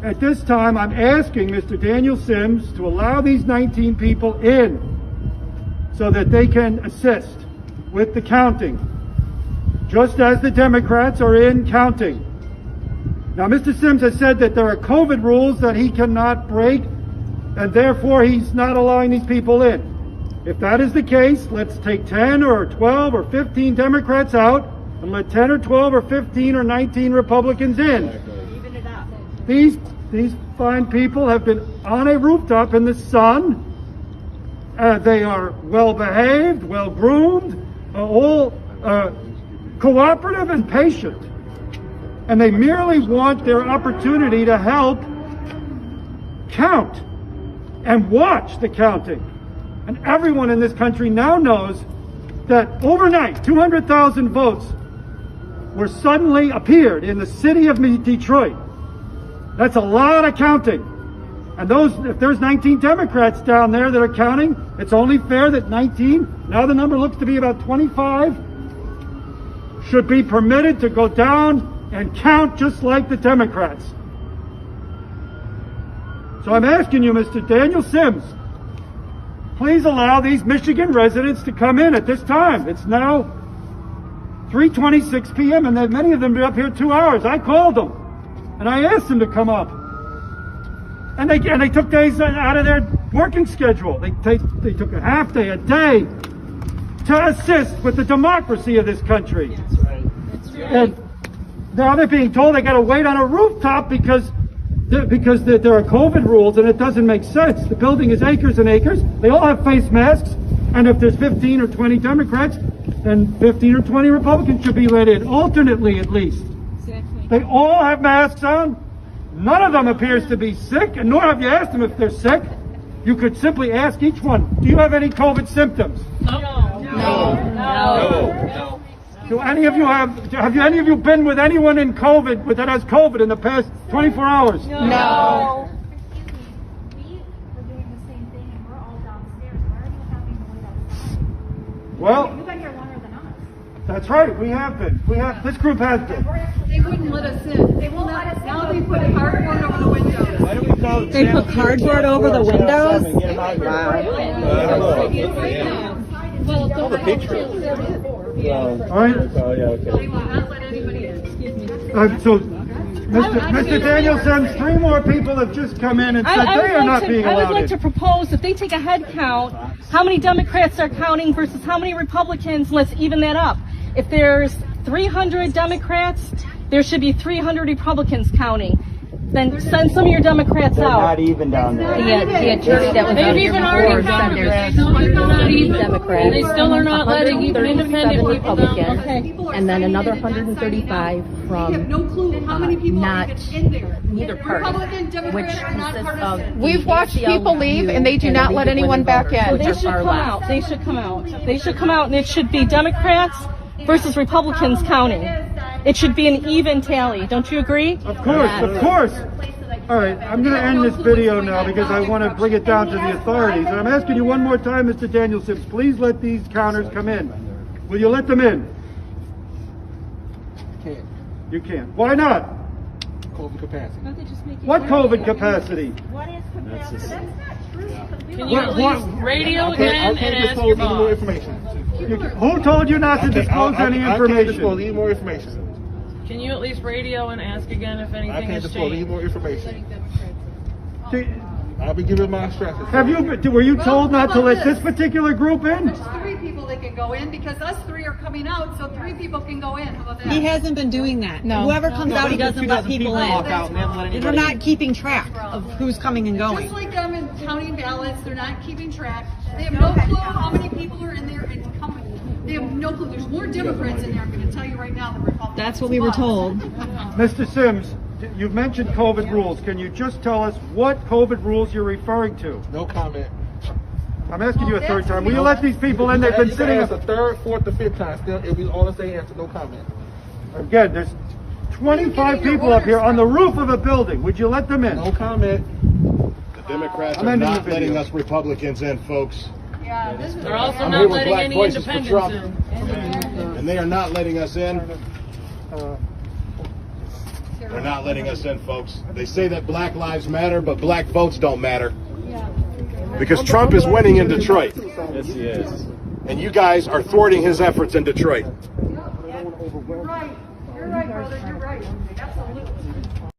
at this time, I'm asking Mr. Daniel Sims to allow these 19 people in so that they can assist with the counting, just as the Democrats are in counting. Now, Mr. Sims has said that there are COVID rules that he cannot break, and therefore he's not allowing these people in. If that is the case, let's take 10 or 12 or 15 Democrats out and let 10 or 12 or 15 or 19 Republicans in. Even it up. These fine people have been on a rooftop in the sun. They are well behaved, well groomed, all cooperative and patient. And they merely want their opportunity to help count and watch the counting. And everyone in this country now knows that overnight 200,000 votes were suddenly appeared in the city of Detroit. That's a lot of counting. And if there's 19 Democrats down there that are counting, it's only fair that 19, now the number looks to be about 25, should be permitted to go down and count just like the Democrats. So I'm asking you, Mr. Daniel Sims, please allow these Michigan residents to come in at this time. It's now 3:26 p.m. and many of them are up here 2 hours. I called them and I asked them to come up. And they took days out of their working schedule. They took a half day, a day to assist with the democracy of this country. That's right. That's right. And now they're being told they got to wait on a rooftop because there are COVID rules, and it doesn't make sense. The building is acres and acres. They all have face masks, and if there's 15 or 20 Democrats, then 15 or 20 Republicans should be let in, alternately at least. Exactly. They all have masks on. None of them appears to be sick, and nor have you asked them if they're sick. You could simply ask each one, do you have any COVID symptoms? No. Do any of you have any of you been with anyone in COVID that has COVID in the past 24 hours? No. We were doing the same thing and we're all downstairs. Why are you having to wait outside? Well, You've been here longer than us. that's right. We have been. This group has been. They wouldn't let us in. They won't let us in. Now they put cardboard over the windows. They put cardboard over the windows? Well, the picture. All right. They will not let anybody in. So, Mr. Daniel Sims, 3 more people have just come in and said they are not being I would allowed like in. to propose that they take a head count, how many Democrats are counting versus how many Republicans, let's even that up. If there's 300 Democrats, there should be 300 Republicans counting. Then send some of your Democrats They're out. not even down there. The attorney that was They've on here even before already said counted. there's They're not 30 even. Democrats. They still are not letting even independent 137 people down. Republicans, Okay. and then another 135 We have from no clue how many people are not even in there. neither party, Republican, which Democrat are not consists partisan. of We've watched people leave and they do not let anyone back in. So they should come out. They should come out. They should come out, and it should be Democrats versus Republicans counting. It should be an even tally. Don't you agree? Of course. All right, I'm going to end this video now because I want to bring it down to the authorities. And I'm asking you one more time, Mr. Daniel Sims, please let these counters come in. Will you let them in? Can't. You can't. Why not? COVID capacity. What COVID capacity? What is capacity? That's not true. Because we Can were you at least radio again and ask your boss? information. Who told you not to disclose any I can't disclose information? any more information. Can you at least radio and ask again if I anything can't has disclose any changed? more information. Do- I'll be giving my instructions. Were you told not to let this particular group in? There's 3 people that can go in because us 3 are coming out, so 3 people can go in. How about that? He hasn't been doing that. No. Whoever comes out, he doesn't let people walk in. out and never let anybody They're not in. keeping track of who's coming and going. Just like them in counting ballots, they're not keeping track. They have no clue how many people are in there and coming. They have no clue. There's more Democrats in there, I'm going to tell you right now, than Republicans. That's what we were told. Mr. Sims, you've mentioned COVID rules. Can you just tell us what COVID rules you're referring to? No comment. I'm asking you a third time. Will you let these people in? They've been sitting a third, fourth, or fifth time. Still, it'll be all the same answer. No comment. Again, there's 25 people up here on the roof of a building. Would you let them in? No comment. The Democrats I'm are ending not the letting video. us Republicans in, folks. Yeah, this is. They're also I'm here not with letting Black any Voices for independents Trump. in. And they are not letting us in. Uh, They're not letting us in, folks. They say that black lives matter, but black votes don't matter. Because Trump is winning in Detroit. Yes, he is. And you guys are thwarting his efforts in Detroit. You're right. You're right, brother. You're right. Absolutely.